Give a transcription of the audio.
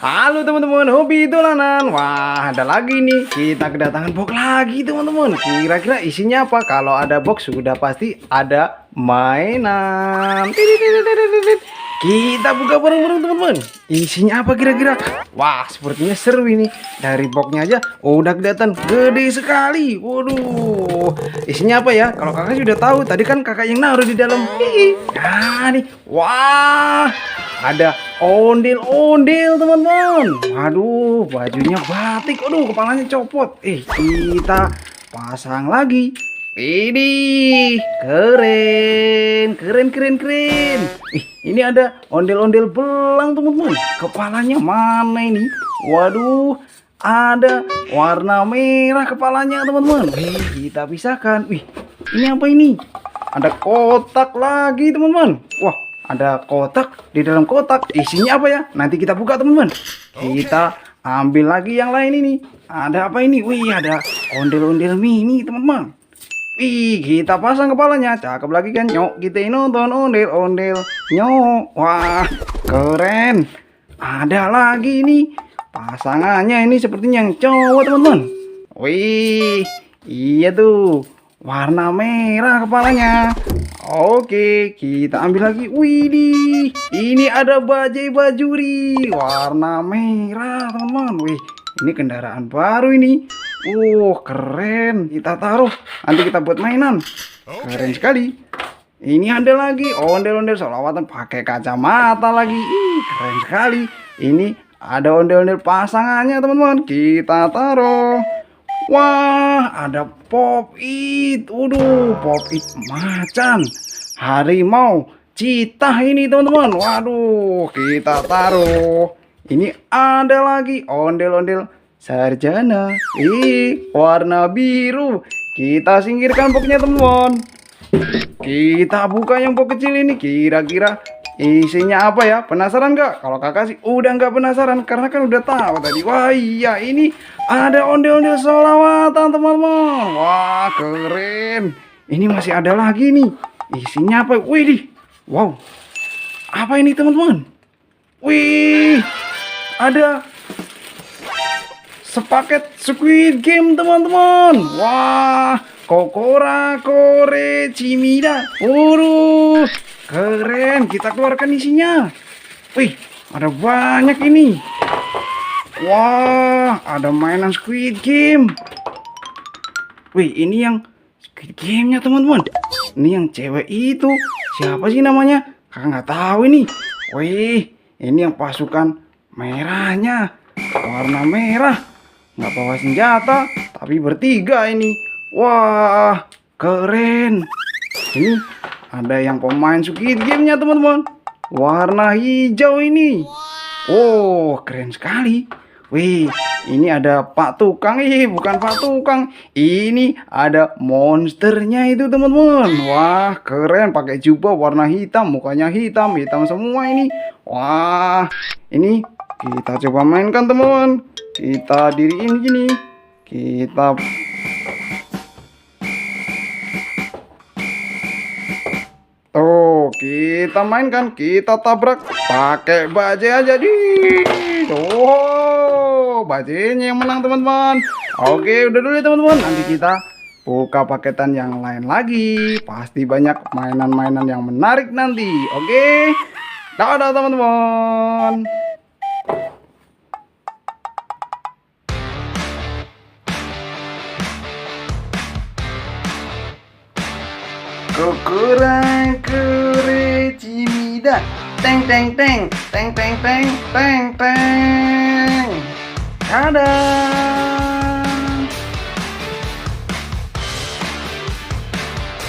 Halo teman-teman, hobi dolanan. Wah, ada lagi nih. Kita kedatangan box lagi teman-teman. Kira-kira isinya apa? Kalau ada box sudah pasti ada mainan. Tididididididid. Kita buka bareng-bareng teman-teman. Isinya apa kira-kira? Wah, sepertinya seru ini. Dari boxnya aja udah kelihatan gede sekali. Waduh, isinya apa ya? Kalau kakak sudah tahu. Tadi kan kakak yang naruh di dalam. Hihi. Nah nih, wah. Ada ondel-ondel teman-teman. Waduh, bajunya batik. Aduh, kepalanya copot. Kita pasang lagi. Ini keren. Ini ada ondel-ondel belang teman-teman. Kepalanya mana ini? Waduh, ada warna merah kepalanya teman-teman. Kita pisahkan. Ini apa ini? Ada kotak lagi teman-teman. Wah, ada kotak, di dalam kotak isinya apa ya? Nanti kita buka teman-teman. Kita ambil lagi yang lain ini. Ada apa ini? Ada ondel-ondel mini teman-teman. Kita pasang kepalanya. Cakep lagi kan? Nyok, kita nonton ondel-ondel. Nyok. Wah, keren. Ada lagi ini. Pasangannya ini sepertinya yang cowok teman-teman. Iya tuh. Warna merah kepalanya. Oke, kita ambil lagi. Widih, ini ada bajai bajuri warna merah teman-teman. Ini kendaraan baru ini. Keren. Kita taruh, nanti kita buat mainan. Keren sekali. Ini ada lagi ondel-ondel solawatan pakai kacamata lagi. Keren sekali. Ini ada ondel-ondel pasangannya teman-teman. Kita taruh. Wah, ada pop-it. Pop-it macan, harimau, citah ini teman-teman. Waduh, kita taruh. Ini ada lagi ondel-ondel sarjana. Warna biru. Kita singkirkan boxnya teman-teman. Kita buka yang box kecil ini. Kira-kira isinya apa ya? Penasaran nggak? Kalau kakak sih udah nggak penasaran karena kan udah tahu tadi. Wah iya, ini ada ondel-ondel selawatan teman-teman. Wah keren. Ini masih ada lagi nih. Isinya apa? Wow. Apa ini teman-teman? Ada sepaket Squid Game teman-teman. Wah, Kokora Kore Cimida. Keren. Kita keluarkan isinya. Ada banyak ini. Wah, ada mainan Squid Game. Ini yang Squid Game-nya teman-teman. Ini yang cewek itu. Siapa sih namanya? Kakak nggak tahu ini. Ini yang pasukan merahnya. Warna merah. Nggak bawa senjata, tapi bertiga ini. Wah, keren. Ini ada yang pemain Squid Game-nya teman-teman. Warna hijau ini. Keren sekali. Ini ada Pak Tukang. Bukan Pak Tukang. Ini ada monsternya itu teman-teman. Wah, keren. Pakai jubah warna hitam. Mukanya hitam semua ini. Wah, ini kita coba mainkan teman-teman. Kita diriin gini. Kita mainkan, kita tabrak pakai bajai aja bajainya yang menang teman-teman. Oke, udah dulu ya teman-teman. Nanti kita buka paketan yang lain lagi. Pasti banyak mainan-mainan yang menarik nanti. Oke. Dadah teman-teman. Kokora Kore Cimida. Teng. Dadah.